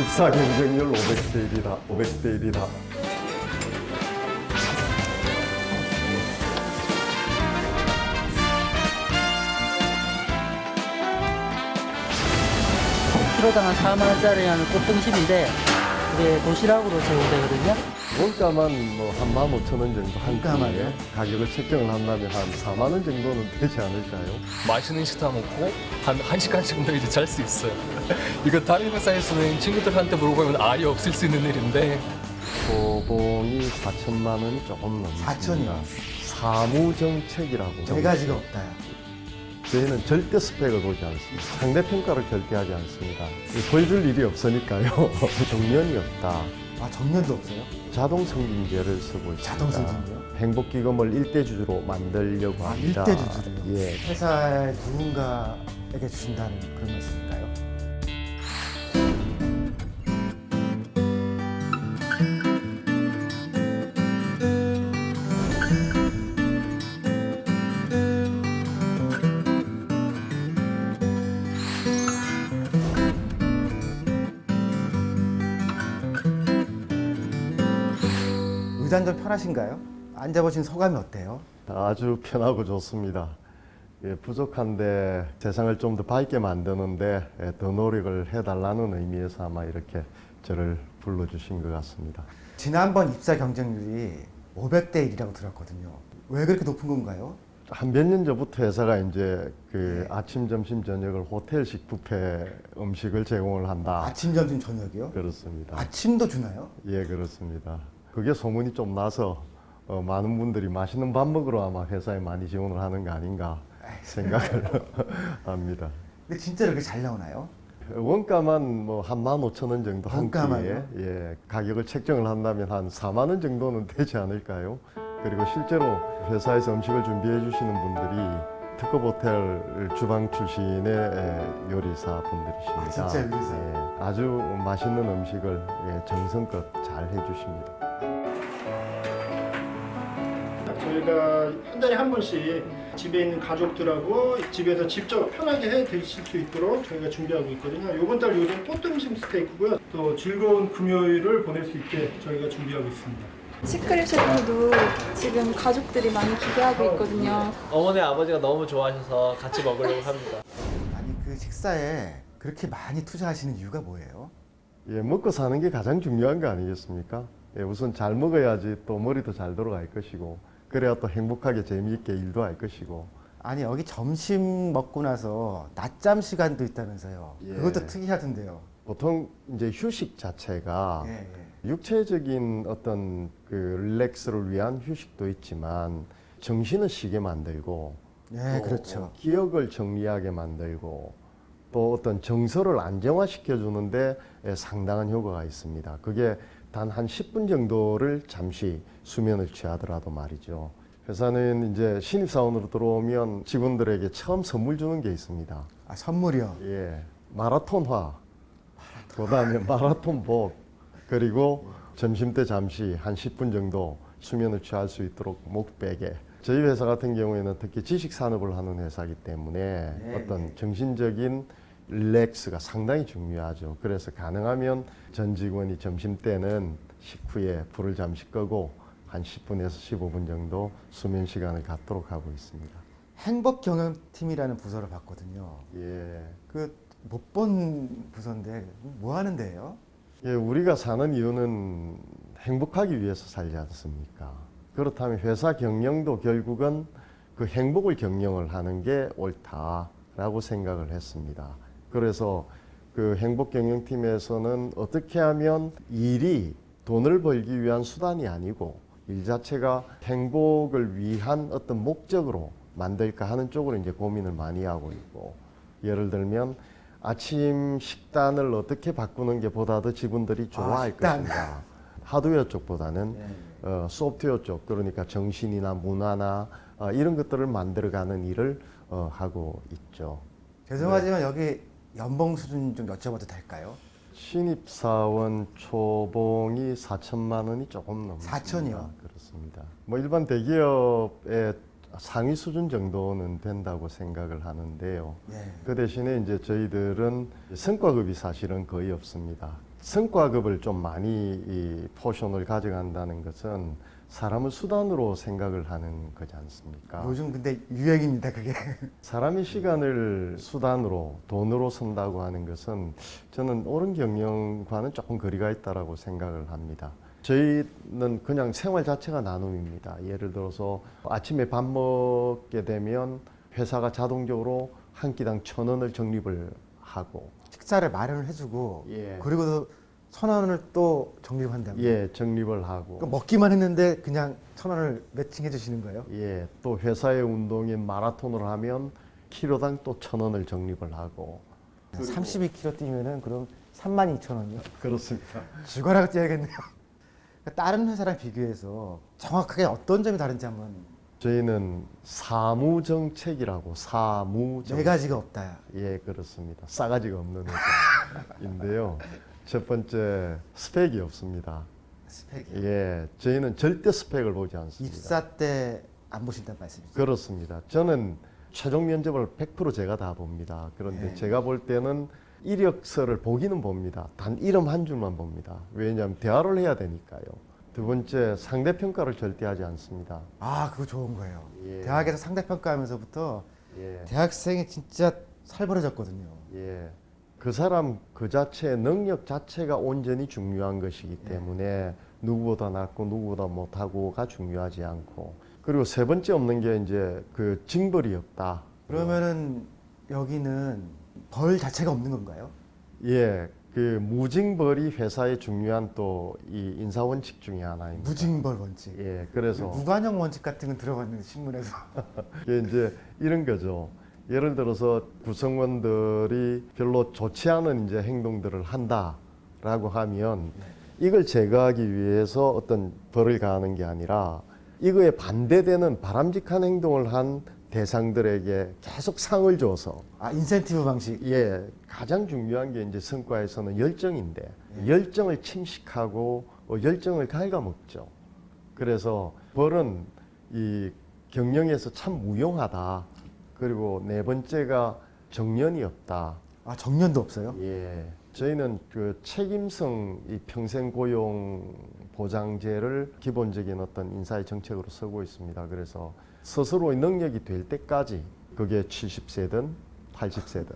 입사 경쟁률 500대 1이다. 500대 1이다. 키로당 한 4만 원짜리 하는 꽃등심인데 이게 도시락으로 제공되거든요. 원가만 뭐 한 15,000원 정도 한 원가만요? 끼에 가격을 책정을 한다면 한 4만 원 정도는 되지 않을까요? 맛있는 식사 먹고 한 1시간 정도 이제 잘 수 있어요. 이거 다른 회사에서는 친구들한테 물어보면 알이 없을 수 있는 일인데 초봉이 4천만 원이 조금 넘습니다. 4천이요? 사무정책이라고. 네 가지가 없다. 저희는 절대 스펙을 보지 않습니다. 상대평가를 절대 하지 않습니다. 보여줄 일이 없으니까요. 정년이 없다. 아, 정년도 없어요? 자동 승진제를 쓰고 있습니다. 자동 승진제요? 행복기금을 일대주주로 만들려고 아, 합니다. 일대주주로요? 예. 회사의 누군가에게 주신다는 그런 말씀인가요? 의자는 좀 편하신가요? 앉아보신 소감이 어때요? 아주 편하고 좋습니다. 예, 부족한데 세상을 좀 더 밝게 만드는데 더 노력을 해달라는 의미에서 아마 이렇게 저를 불러주신 것 같습니다. 지난번 입사 경쟁률이 500대 1이라고 들었거든요. 왜 그렇게 높은 건가요? 한 몇 년 전부터 회사가 이제 그 아침, 점심, 저녁을 호텔식 뷔페 음식을 제공을 한다. 아침, 점심, 저녁이요? 그렇습니다. 아침도 주나요? 예, 그렇습니다. 그게 소문이 좀 나서 많은 분들이 맛있는 밥 먹으러 아마 회사에 많이 지원을 하는 거 아닌가 생각을 합니다. 근데 진짜 이렇게 잘 나오나요? 원가만 뭐 한 15,000원 정도 한 끼에 원가만요? 예, 가격을 책정을 한다면 한 4만 원 정도는 되지 않을까요? 그리고 실제로 회사에서 음식을 준비해 주시는 분들이 특급 호텔 주방 출신의 요리사 분들이십니다. 아, 진짜 요리사? 예, 아주 맛있는 음식을 정성껏 잘 해주십니다. 저희가 한 달에 한 번씩 집에 있는 가족들하고 집에서 직접 편하게 해 드실 수 있도록 저희가 준비하고 있거든요. 이번 달 요리는 꽃등심 스테이크고요. 또 즐거운 금요일을 보낼 수 있게 저희가 준비하고 있습니다. 시크릿 셰프도 지금 가족들이 많이 기대하고 있거든요. 어머니 아버지가 너무 좋아하셔서 같이 먹으려고 합니다. 아니 그 식사에 그렇게 많이 투자하시는 이유가 뭐예요? 예, 먹고 사는 게 가장 중요한 거 아니겠습니까? 예, 우선 잘 먹어야지 또 머리도 잘 돌아갈 것이고 그래야 또 행복하게 재미있게 일도 할 것이고. 아니 여기 점심 먹고 나서 낮잠 시간도 있다면서요. 예. 그것도 특이하던데요. 보통 이제 휴식 자체가 예, 예. 육체적인 어떤 그 릴렉스를 위한 휴식도 있지만 정신을 쉬게 만들고 예, 또 그렇죠. 기억을 정리하게 만들고 또 어떤 정서를 안정화시켜 주는데 상당한 효과가 있습니다. 그게 단 한 10분 정도를 잠시 수면을 취하더라도 말이죠. 회사는 이제 신입사원으로 들어오면 직원들에게 처음 선물 주는 게 있습니다. 아, 선물이요. 예, 마라톤화, 그다음에 마라톤복, 그리고 점심 때 잠시 한 10분 정도 수면을 취할 수 있도록 목베개. 저희 회사 같은 경우에는 특히 지식 산업을 하는 회사이기 때문에 어떤 정신적인 릴렉스가 상당히 중요하죠. 그래서 가능하면 전 직원이 점심 때는 식후에 불을 잠시 끄고 한 10분에서 15분 정도 수면 시간을 갖도록 하고 있습니다. 행복 경영팀이라는 부서를 봤거든요. 예. 그 못 본 부서인데 뭐 하는 데예요? 예, 우리가 사는 이유는 행복하기 위해서 살지 않습니까? 그렇다면 회사 경영도 결국은 그 행복을 경영을 하는 게 옳다라고 생각을 했습니다. 그래서 그 행복 경영팀에서는 어떻게 하면 일이 돈을 벌기 위한 수단이 아니고 일 자체가 행복을 위한 어떤 목적으로 만들까 하는 쪽으로 이제 고민을 많이 하고 있고, 예를 들면 아침 식단을 어떻게 바꾸는 게 보다 더 직원들이 좋아할 식단. 것인가. 하드웨어 쪽보다는 소프트웨어 쪽, 그러니까 정신이나 문화나 이런 것들을 만들어가는 일을 하고 있죠. 죄송하지만 여기 연봉 수준 좀 여쭤봐도 될까요? 신입사원 초봉이 4천만 원이 조금 넘습니다. 4천이요? 그렇습니다. 뭐 일반 대기업의 상위 수준 정도는 된다고 생각을 하는데요. 예. 그 대신에 이제 저희들은 성과급이 사실은 거의 없습니다. 성과급을 좀 많이 이 포션을 가져간다는 것은 사람을 수단으로 생각을 하는 거지 않습니까? 요즘 근데 유행입니다, 그게. 사람의 시간을 수단으로 돈으로 쓴다고 하는 것은 저는 옳은 경영과는 조금 거리가 있다라고 생각을 합니다. 저희는 그냥 생활 자체가 나눔입니다. 예를 들어서 아침에 밥 먹게 되면 회사가 자동적으로 한 끼당 1,000원을 적립을 하고, 식사를 마련을 해주고 예. 그리고 1,000원을 또 적립한다고요? 예, 적립을 하고, 그럼 먹기만 했는데 그냥 1,000원을 매칭해 주시는 거예요? 예, 또 회사의 운동인 마라톤을 하면 키로당 또 1,000원을 적립을 하고. 32km 뛰면은 그럼 32,000원이요? 그렇습니다. 죽어라고 뛰어야겠네요. 다른 회사랑 비교해서 정확하게 어떤 점이 다른지 한번. 저희는 사무정책이라고 사무정책. 네 가지가 없다. 예, 그렇습니다. 싸가지가 없는 회사인데요. 첫 번째, 스펙이 없습니다. 스펙이. 예, 저희는 절대 스펙을 보지 않습니다. 입사 때 안 보신다는 말씀이죠? 그렇습니다. 저는 최종 면접을 100% 제가 다 봅니다. 그런데 네. 제가 볼 때는 이력서를 보기는 봅니다. 단 이름 한 줄만 봅니다. 왜냐하면 대화를 해야 되니까요. 두 번째, 상대평가를 절대 하지 않습니다. 아, 그거 좋은 거예요. 예. 대학에서 상대평가하면서부터 예. 대학생이 진짜 살벌해졌거든요. 예. 그 사람 그 자체의 능력 자체가 온전히 중요한 것이기 때문에 누구보다 낫고 누구보다 못하고가 중요하지 않고, 그리고 세 번째 없는 게 이제 그 징벌이 없다. 그러면은 여기는 벌 자체가 없는 건가요? 예. 그 무징벌이 회사의 중요한 또 이 인사 원칙 중에 하나입니다. 무징벌 원칙. 예. 그래서 무관용 원칙 같은 건 들어갔는데 신문에서. 이게 이제 이런 거죠. 예를 들어서 구성원들이 별로 좋지 않은 이제 행동들을 한다라고 하면 이걸 제거하기 위해서 어떤 벌을 가하는 게 아니라 이거에 반대되는 바람직한 행동을 한 대상들에게 계속 상을 줘서, 아, 인센티브 방식. 예, 가장 중요한 게 이제 성과에서는 열정인데 열정을 침식하고 열정을 갉아먹죠. 그래서 벌은 이 경영에서 참 무용하다. 그리고 네 번째가 정년이 없다. 아, 정년도 없어요? 예, 저희는 그 책임성 이 평생 고용 보장제를 기본적인 어떤 인사의 정책으로 쓰고 있습니다. 그래서 스스로의 능력이 될 때까지, 그게 70세든 80세든,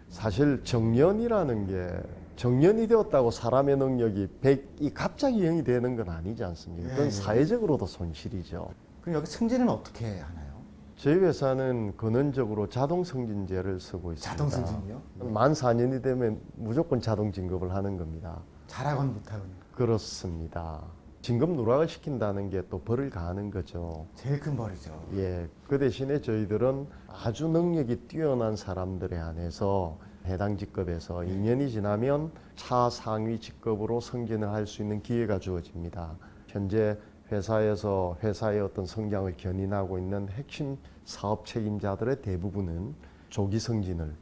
사실 정년이라는 게 정년이 되었다고 사람의 능력이 100이 갑자기 0이 되는 건 아니지 않습니까? 그건 예, 예. 사회적으로도 손실이죠. 그럼 여기 승진은 어떻게 하나요? 저희 회사는 근원적으로 자동 승진제를 쓰고 있습니다. 자동 승진이요? 만 4년이 되면 무조건 자동 진급을 하는 겁니다. 잘하건 못하건. 그렇습니다. 진급 누락을 시킨다는 게 또 벌을 가하는 거죠. 제일 큰 벌이죠. 예, 그 대신에 저희들은 아주 능력이 뛰어난 사람들에 한해서 해당 직급에서 2년이 지나면 차상위 직급으로 승진을 할 수 있는 기회가 주어집니다. 현재 회사에서 회사의 어떤 성장을 견인하고 있는 핵심 사업 책임자들의 대부분은 조기 승진을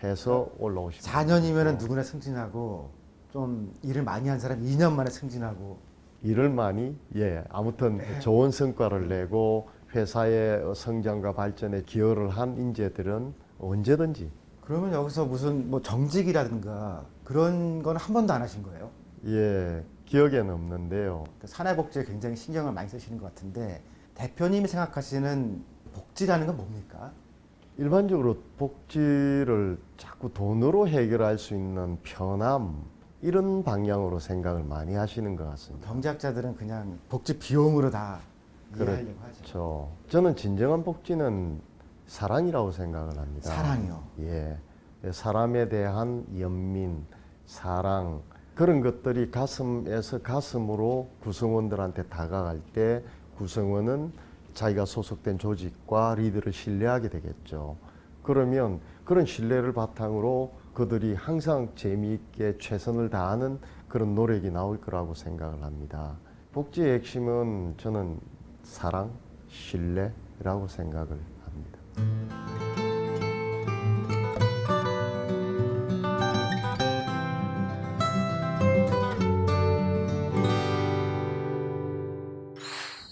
해서 올라오십니다. 4년이면 누구나 승진하고, 좀 일을 많이 한 사람 2년 만에 승진하고. 일을 많이, 예, 아무튼 좋은 성과를 내고 회사의 성장과 발전에 기여를 한 인재들은 언제든지, 그러면 여기서 무슨 뭐 정직이라든가 그런 건 한 번도 안 하신 거예요? 예, 기억에는 없는데요. 그 사내복지에 굉장히 신경을 많이 쓰시는 것 같은데, 대표님이 생각하시는 복지라는 건 뭡니까? 일반적으로 복지를 자꾸 돈으로 해결할 수 있는 편함, 이런 방향으로 생각을 많이 하시는 것 같습니다. 경제학자들은 그냥 복지 비용으로 다 이해하려고 하죠. 그렇죠. 저는 진정한 복지는 사랑이라고 생각을 합니다. 사랑이요? 예. 사람에 대한 연민, 사랑, 그런 것들이 가슴에서 가슴으로 구성원들한테 다가갈 때 구성원은 자기가 소속된 조직과 리더를 신뢰하게 되겠죠. 그러면 그런 신뢰를 바탕으로 그들이 항상 재미있게 최선을 다하는 그런 노력이 나올 거라고 생각을 합니다. 복지의 핵심은 저는 사랑, 신뢰라고 생각을 합니다.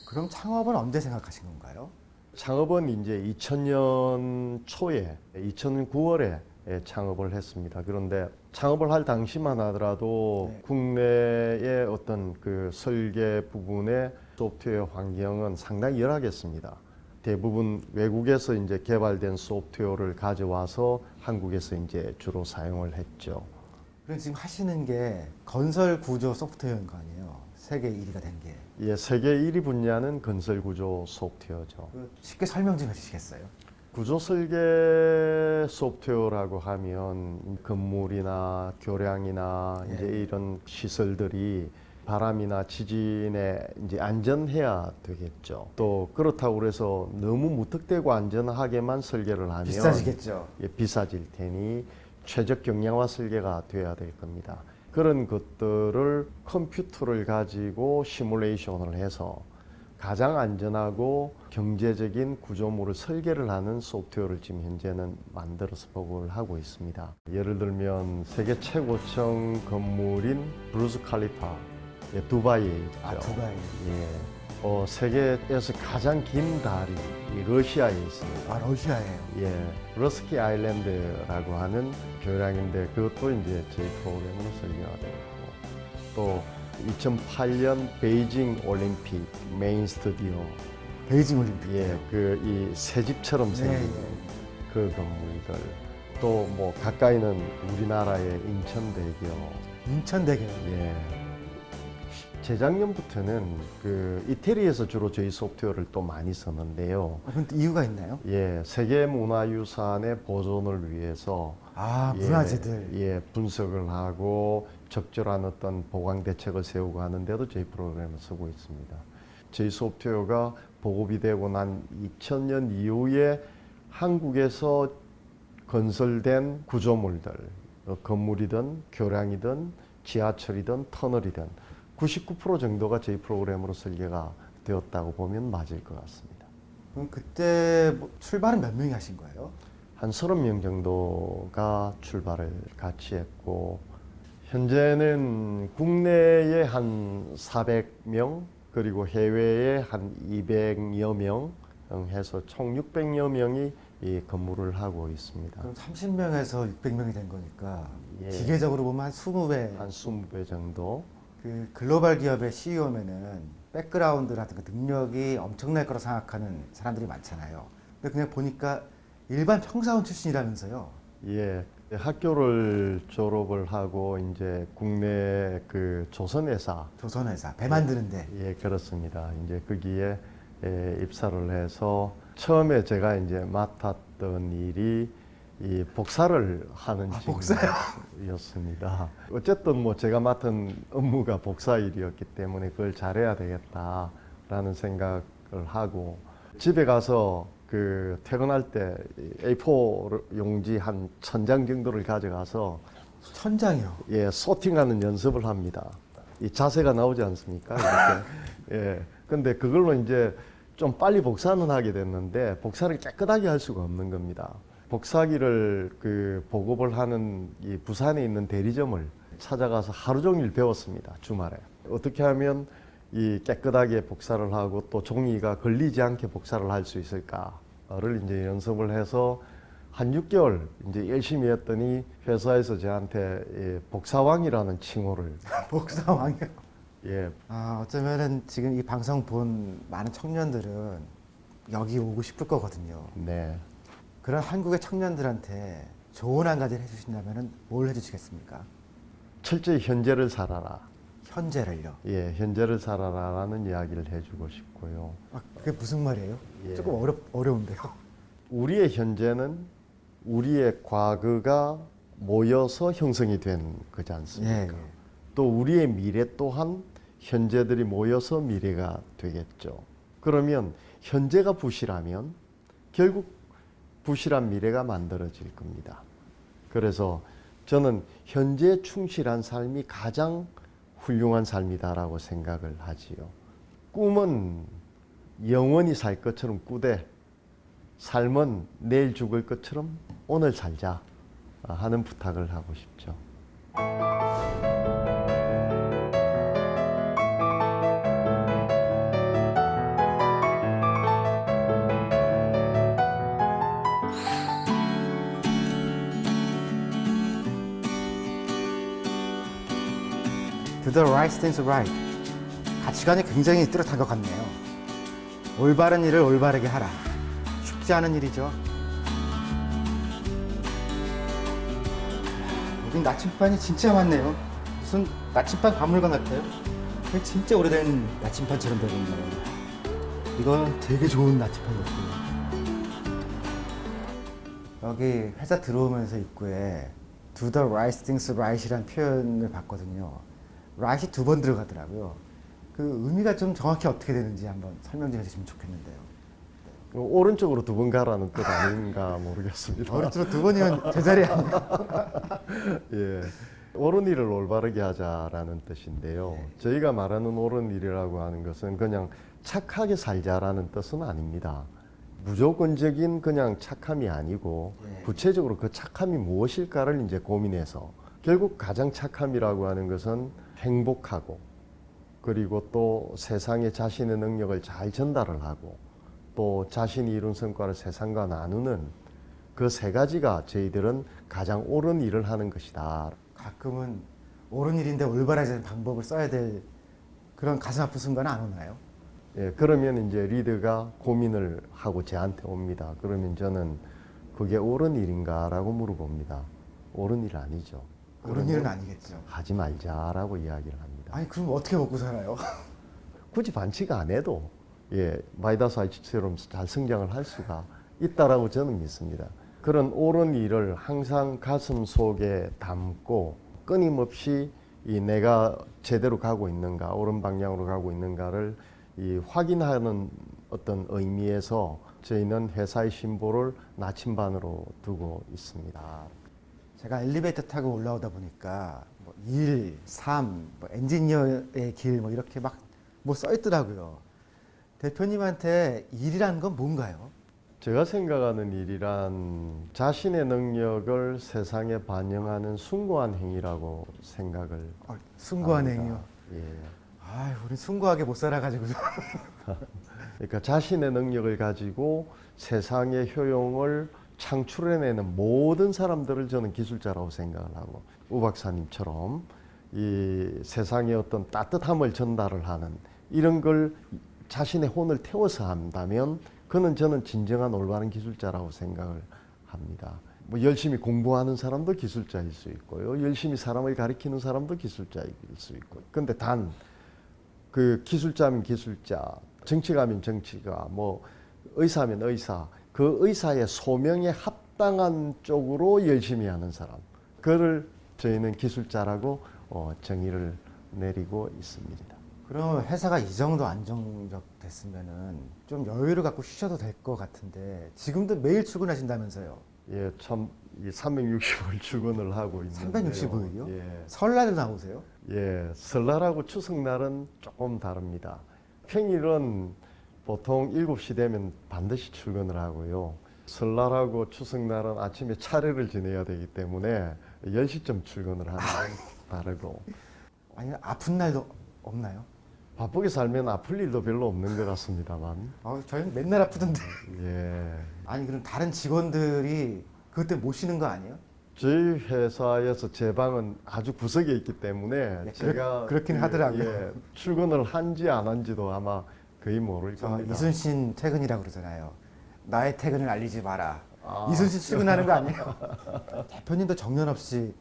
그럼 창업은 언제 생각하신 건가요? 창업은 이제 2000년 초에, 2009월에 창업을 했습니다. 그런데 창업을 할 당시만 하더라도 네. 국내의 어떤 그 설계 부분의 소프트웨어 환경은 상당히 열악했습니다. 대부분 외국에서 이제 개발된 소프트웨어를 가져와서 한국에서 이제 주로 사용을 했죠. 그럼 지금 하시는 게 건설 구조 소프트웨어인 거 아니에요? 세계 1위가 된 게. 예, 세계 1위 분야는 건설 구조 소프트웨어죠. 쉽게 설명 좀 해주시겠어요? 구조 설계 소프트웨어라고 하면 건물이나 교량이나 이제 이런 시설들이 바람이나 지진에 이제 안전해야 되겠죠. 또 그렇다고 그래서 너무 무턱대고 안전하게만 설계를 하면 비싸지겠죠. 예, 비싸질 테니 최적 경량화 설계가 돼야 될 겁니다. 그런 것들을 컴퓨터를 가지고 시뮬레이션을 해서 가장 안전하고 경제적인 구조물을 설계를 하는 소프트웨어를 지금 현재는 만들어서 보급을 하고 있습니다. 예를 들면 세계 최고층 건물인 브루즈 칼리파, 예, 두바이에 있죠. 아, 두바이. 예, 세계에서 가장 긴 다리, 이 러시아에 있습니다. 아, 러시아에. 예, 러스키 아일랜드라고 하는 교량인데 그것도 이제 저희 프로그램으로 설계가 되고 또 2008년 베이징 올림픽 메인 스튜디오, 베이징 올림픽. 예, 그 이 새집처럼 생긴 네. 그 건물들, 또 뭐 가까이는 우리나라의 인천대교, 인천대교. 예. 재작년부터는 그 이태리에서 주로 저희 소프트웨어를 또 많이 썼는데요. 그럼 또 이유가 있나요? 예, 세계문화유산의 보존을 위해서 아, 문화재들. 예, 분석을 하고 적절한 어떤 보강 대책을 세우고 하는데도 저희 프로그램을 쓰고 있습니다. 저희 소프트웨어가 보급이 되고 난 2000년 이후에 한국에서 건설된 구조물들, 건물이든 교량이든 지하철이든 터널이든 99% 정도가 저희 프로그램으로 설계가 되었다고 보면 맞을 것 같습니다. 그럼 그때 뭐 출발은 몇 명이 하신 거예요? 한 30명 정도가 출발을 같이 했고 현재는 국내에 한 400명 그리고 해외에 한 200여 명 해서 총 600여 명이 이 근무를 하고 있습니다. 그럼 30명에서 600명이 된 거니까 예. 기계적으로 보면 한 20배. 한 20배 정도. 그 글로벌 기업의 CEO면은 백그라운드 같은 그 능력이 엄청날 거라 생각하는 사람들이 많잖아요. 근데 그냥 보니까 일반 평사원 출신이라면서요. 예. 학교를 졸업을 하고 이제 국내 그 조선회사, 조선회사 배 만드는데. 예, 그렇습니다. 이제 거기에 입사를 해서 처음에 제가 이제 맡았던 일이 이 복사를 하는 복사요? 직업이었습니다. 어쨌든 뭐 제가 맡은 업무가 복사 일이었기 때문에 그걸 잘해야 되겠다라는 생각을 하고 집에 가서 그 퇴근할 때 A4 용지 한 1000장 정도를 가져가서 천장이요. 예, 소팅하는 연습을 합니다. 이 자세가 나오지 않습니까? 이렇게. 예. 근데 그걸로 이제 좀 빨리 복사는 하게 됐는데 복사를 깨끗하게 할 수가 없는 겁니다. 복사기를 그 보급을 하는 이 부산에 있는 대리점을 찾아가서 하루 종일 배웠습니다. 주말에. 어떻게 하면 이 깨끗하게 복사를 하고 또 종이가 걸리지 않게 복사를 할 수 있을까를 이제 연습을 해서 한 6개월 이제 열심히 했더니 회사에서 저한테 이 복사왕이라는 칭호를 복사왕이요. 예, 아, 어쩌면은 지금 이 방송 본 많은 청년들은 여기 오고 싶을 거거든요. 네. 그런 한국의 청년들한테 좋은 한 가지를 해주신다면은 뭘 해주시겠습니까? 철저히 현재를 살아라. 현재를요. 예, 현재를 살아라라는 이야기를 해주고 싶고요. 아, 그게 무슨 말이에요? 예. 조금 어려운데요. 우리의 현재는 우리의 과거가 모여서 형성이 된 거지 않습니까? 예, 예. 또 우리의 미래 또한 현재들이 모여서 미래가 되겠죠. 그러면 현재가 부실하면 결국 부실한 미래가 만들어질 겁니다. 그래서 저는 현재에 충실한 삶이 가장 훌륭한 삶이다라고 생각을 하지요. 꿈은 영원히 살 것처럼 꾸되 삶은 내일 죽을 것처럼 오늘 살자 하는 부탁을 하고 싶죠. Do the right things right. 가치관이 굉장히 뚜렷한 것 같네요. 올바른 일을 올바르게 하라. 쉽지 않은 일이죠. 여기 나침반이 진짜 많네요. 무슨 나침반 박물관 같아요. 이게 진짜 오래된 나침반처럼 되어 있네요. 이건 되게 좋은 나침반 같아요. 여기 회사 들어오면서 입구에 Do the right things right이라는 표현을 봤거든요. right이 2번 들어가더라고요. 그 의미가 좀 정확히 어떻게 되는지 한번 설명 좀 해주시면 좋겠는데요. 그 오른쪽으로 2번 가라는 뜻 아닌가 모르겠습니다. 오른쪽으로 2번이면 제자리 아니에요? 예. 옳은 일을 올바르게 하자라는 뜻인데요. 저희가 말하는 옳은 일이라고 하는 것은 그냥 착하게 살자라는 뜻은 아닙니다. 무조건적인 그냥 착함이 아니고 구체적으로 그 착함이 무엇일까를 이제 고민해서 결국 가장 착함이라고 하는 것은 행복하고 그리고 또 세상에 자신의 능력을 잘 전달을 하고 또 자신이 이룬 성과를 세상과 나누는 그 3가지가 저희들은 가장 옳은 일을 하는 것이다. 가끔은 옳은 일인데 올바르지 방법을 써야 될 그런 가슴 아픈 순간은 안 오나요? 예, 그러면 이제 리더가 고민을 하고 저한테 옵니다. 그러면 저는 그게 옳은 일인가라고 물어봅니다. 옳은 일 아니죠. 옳은 일은 아니겠죠. 하지 말자라고 이야기를 합니다. 아니 그럼 어떻게 먹고 살아요? 굳이 반칙 안 해도 예, 마이다스 아이치처럼 잘 성장을 할 수가 있다라고 저는 믿습니다. 그런 옳은 일을 항상 가슴 속에 담고 끊임없이 이 내가 제대로 가고 있는가, 옳은 방향으로 가고 있는가를 이 확인하는 어떤 의미에서 저희는 회사의 심보를 나침반으로 두고 있습니다. 제가 엘리베이터 타고 올라오다 보니까 뭐 일, 삶, 뭐 엔지니어의 길 뭐 이렇게 막 뭐 써 있더라고요. 대표님한테 일이라는 건 뭔가요? 제가 생각하는 일이란 자신의 능력을 세상에 반영하는 숭고한 행위라고 생각을 숭고한 합니다. 행위요. 예. 아, 우리 숭고하게 못 살아가지고. 그러니까 자신의 능력을 가지고 세상의 효용을 창출해내는 모든 사람들을 저는 기술자라고 생각을 하고 우 박사님처럼 이 세상에 어떤 따뜻함을 전달을 하는 이런 걸 자신의 혼을 태워서 한다면 그는 저는 진정한 올바른 기술자라고 생각을 합니다. 뭐 열심히 공부하는 사람도 기술자일 수 있고요. 열심히 사람을 가리키는 사람도 기술자일 수 있고. 근데 단 그 기술자면 기술자, 정치가면 정치가, 뭐 의사면 의사, 그 의사의 소명에 합당한 쪽으로 열심히 하는 사람, 그를 저희는 기술자라고 정의를 내리고 있습니다. 그럼 회사가 이 정도 안정적 됐으면은 좀 여유를 갖고 쉬셔도 될 것 같은데 지금도 매일 출근하신다면서요? 예, 참 365일 출근을 하고 있는데요. 365일이요? 예. 설날도 나오세요? 예, 설날하고 추석날은 조금 다릅니다. 평일은 보통 7시 되면 반드시 출근을 하고요. 설날하고 추석날은 아침에 차례를 지내야 되기 때문에 10시쯤 출근을 하는 건 다르고. 아니 아픈 날도 없나요? 바쁘게 살면 아플 일도 별로 없는 것 같습니다만. 저희는 맨날 아프던데. 예. 아니 그럼 다른 직원들이 그때 못 쉬는 거 아니에요? 저희 회사에서 제 방은 아주 구석에 있기 때문에 네, 제가 그렇긴 하더라고요. 예, 출근을 한지 안 한지도 아마 거의 모를 겁니다. 이순신 퇴근이라고 그러잖아요. 나의 퇴근을 알리지 마라. 아. 이순신 출근하는 거 아니에요? 대표님도 정년 없이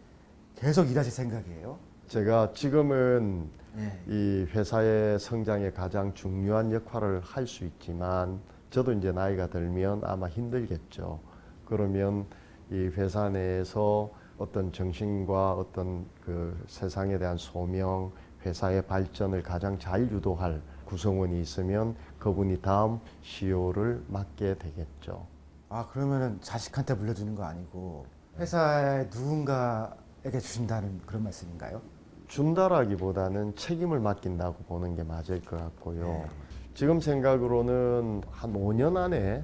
계속 일하실 생각이에요? 제가 지금은 네. 이 회사의 성장에 가장 중요한 역할을 할 수 있지만 저도 이제 나이가 들면 아마 힘들겠죠. 그러면 이 회사 내에서 어떤 정신과 어떤 그 세상에 대한 소명, 회사의 발전을 가장 잘 유도할 구성원이 있으면 그분이 다음 CEO를 맡게 되겠죠. 아 그러면은 자식한테 물려주는 거 아니고 회사에 누군가에게 주신다는 그런 말씀인가요? 준다라기보다는 책임을 맡긴다고 보는 게 맞을 것 같고요. 네. 지금 생각으로는 한 5년 안에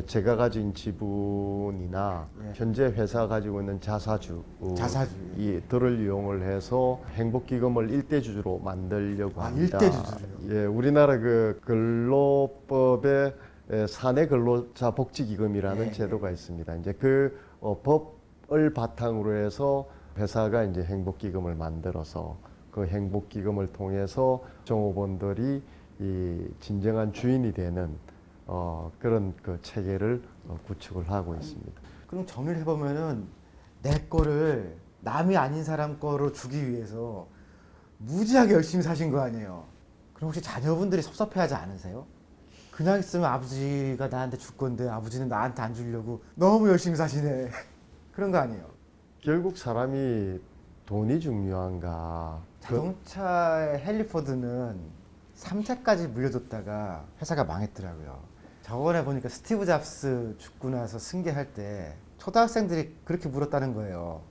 제가 가진 지분이나 네. 현재 회사가 가지고 있는 자사주 이들을 이용을 해서 행복기금을 일대주주로 만들려고 합니다. 일대주주로요? 예, 우리나라 그 근로법에 사내 근로자 복지기금이라는 네. 제도가 있습니다. 이제 그 법을 바탕으로 해서 회사가 이제 행복기금을 만들어서 그 행복기금을 통해서 종업원들이 이 진정한 주인이 되는 그런 그 체계를 구축을 하고 있습니다. 그럼 정리를 해보면은 내 거를 남이 아닌 사람 거로 주기 위해서 무지하게 열심히 사신 거 아니에요. 그럼 혹시 자녀분들이 섭섭해하지 않으세요? 그냥 있으면 아버지가 나한테 줄 건데 아버지는 나한테 안 주려고 너무 열심히 사시네. 그런 거 아니에요. 결국 사람이 돈이 중요한가? 자동차의 헨리 포드는 3세까지 물려줬다가 회사가 망했더라고요. 저번에 보니까 스티브 잡스 죽고 나서 승계할 때 초등학생들이 그렇게 물었다는 거예요.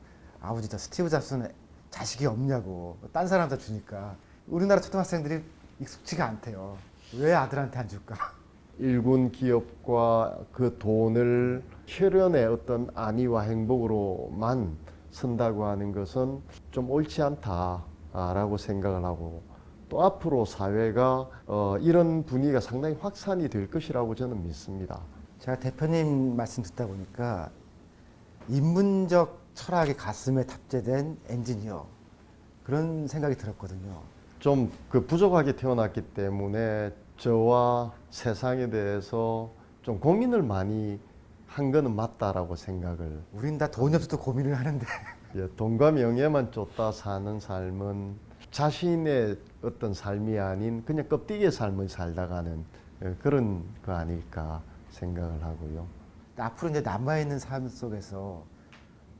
아버지, 저 스티브 잡스는 자식이 없냐고. 딴 사람한테 주니까. 우리나라 초등학생들이 익숙치가 않대요. 왜 아들한테 안 줄까? 일군 기업과 그 돈을 혈연의 어떤 안위와 행복으로만 쓴다고 하는 것은 좀 옳지 않다라고 생각을 하고, 또 앞으로 사회가 이런 분위기가 상당히 확산이 될 것이라고 저는 믿습니다. 제가 대표님 말씀 듣다 보니까 인문적 철학이 가슴에 탑재된 엔지니어, 그런 생각이 들었거든요. 좀 그 부족하게 태어났기 때문에 저와 세상에 대해서 좀 고민을 많이 한 거는 맞다라고 생각을. 우린 다 돈이 없어도 고민을 하는데. 예, 돈과 명예만 쫓다 사는 삶은 자신의 어떤 삶이 아닌 그냥 껍데기의 삶을 살다가는 그런 거 아닐까 생각을 하고요. 앞으로 이제 남아있는 삶 속에서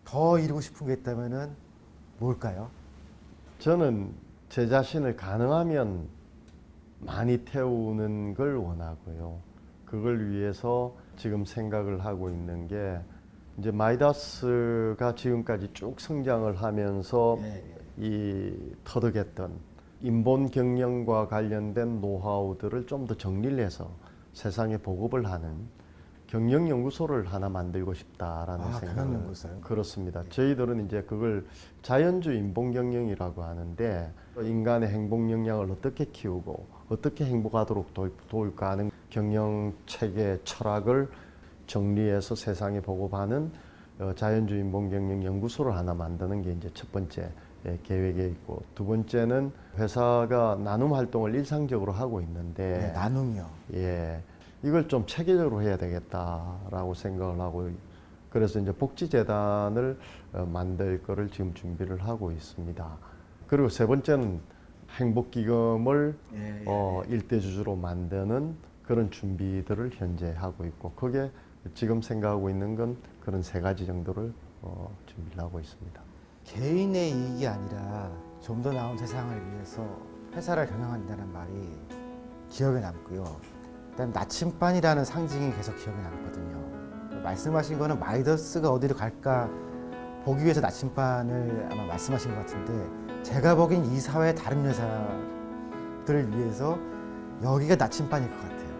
더 이루고 싶은 게 있다면은 뭘까요? 저는 제 자신을 가능하면 많이 태우는 걸 원하고요. 그걸 위해서 지금 생각을 하고 있는 게, 이제 마이다스가 지금까지 쭉 성장을 하면서 이 터득했던 인본 경영과 관련된 노하우들을 좀 더 정리를 해서 세상에 보급을 하는 경영연구소를 하나 만들고 싶다라는 생각을. 경영연구소요? 그렇습니다. 저희들은 이제 그걸 자연주의 인본경영이라고 하는데, 인간의 행복 역량을 어떻게 키우고 어떻게 행복하도록 도울까 하는 경영체계 철학을 정리해서 세상에 보급하는 자연주의 인본경영연구소를 하나 만드는 게 이제 첫 번째 계획에 있고, 두 번째는 회사가 나눔 활동을 일상적으로 하고 있는데, 네, 나눔이요. 예, 이걸 좀 체계적으로 해야 되겠다라고 생각을 하고, 그래서 이제 복지재단을 만들 거를 지금 준비를 하고 있습니다. 그리고 세 번째는 행복기금을 일대주주로 만드는 그런 준비들을 현재 하고 있고, 그게 지금 생각하고 있는 건 그런 세 가지 정도를 준비를 하고 있습니다. 개인의 이익이 아니라 좀 더 나은 세상을 위해서 회사를 경영한다는 말이 기억에 남고요. 그다음 나침반이라는 상징이 계속 기억에 남거든요. 말씀하신 거는 마이더스가 어디로 갈까 보기 위해서 나침반을 아마 말씀하신 것 같은데, 제가 보기엔 이 사회의 다른 회사들을 위해서 여기가 나침반일 것 같아요.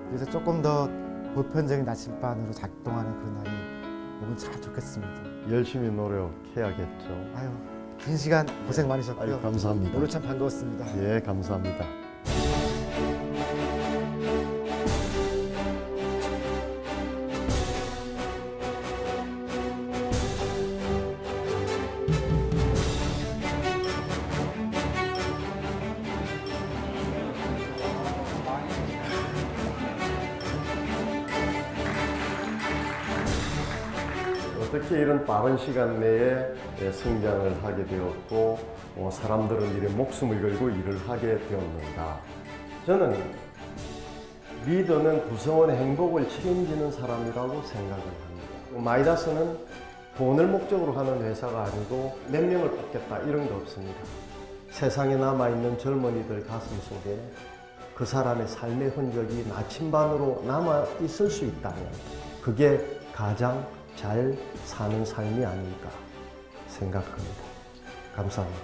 그래서 조금 더 보편적인 나침반으로 작동하는 그런 날이 오면 참 좋겠습니다. 열심히 노력해야겠죠. 아유, 긴 시간 고생 많으셨고요. 아유, 감사합니다. 오늘 참 반가웠습니다. 예, 감사합니다. 어떻게 이런 빠른 시간 내에 성장을 하게 되었고, 사람들은 이래 목숨을 걸고 일을 하게 되었는가. 저는 리더는 구성원의 행복을 책임지는 사람이라고 생각을 합니다. 마이다스는 돈을 목적으로 하는 회사가 아니고 몇 명을 뽑겠다 이런 거 없습니다. 세상에 남아있는 젊은이들 가슴 속에 그 사람의 삶의 흔적이 나침반으로 남아있을 수 있다면 그게 가장 잘 사는 삶이 아닐까 생각합니다. 감사합니다.